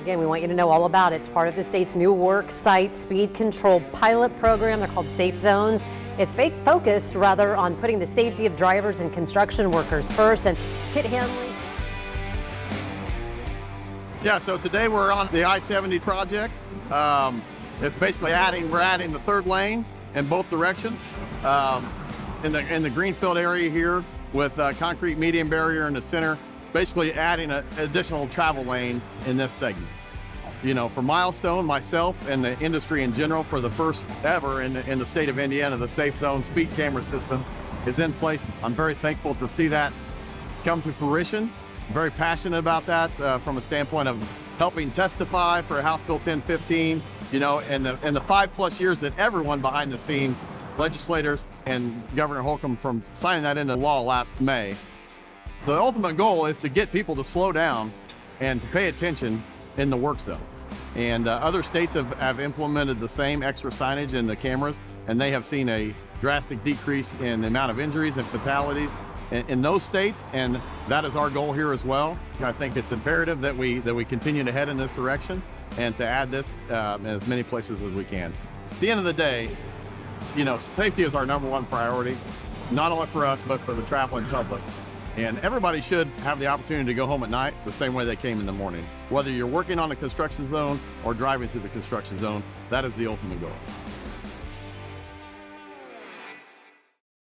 Again, we want you to know all about it. It's part of the state's new work site speed control pilot program. They're called Safe Zones. It's focused rather on putting the safety of drivers and construction workers first, and hit handling. Yeah, so today we're on the I-70 project. It's basically we're adding the third lane in both directions. In the Greenfield area here with concrete median barrier in the center, basically adding an additional travel lane in this segment. You know, for Milestone, myself, and the industry in general, for the first ever in the state of Indiana, the Safe Zone speed camera system is in place. I'm very thankful to see that come to fruition. Very passionate about that from a standpoint of helping testify for House Bill 1015, you know, and the 5+ years that everyone behind the scenes, legislators and Governor Holcomb, from signing that into law last May. The ultimate goal is to get people to slow down and to pay attention in the work zones. And other states have implemented the same extra signage in the cameras, and they have seen a drastic decrease in the amount of injuries and fatalities in those states, and that is our goal here as well. I think it's imperative that we continue to head in this direction and to add this in as many places as we can. At the end of the day, you know, safety is our #1 priority, not only for us, but for the traveling public. And everybody should have the opportunity to go home at night the same way they came in the morning. Whether you're working on a construction zone or driving through the construction zone, that is the ultimate goal.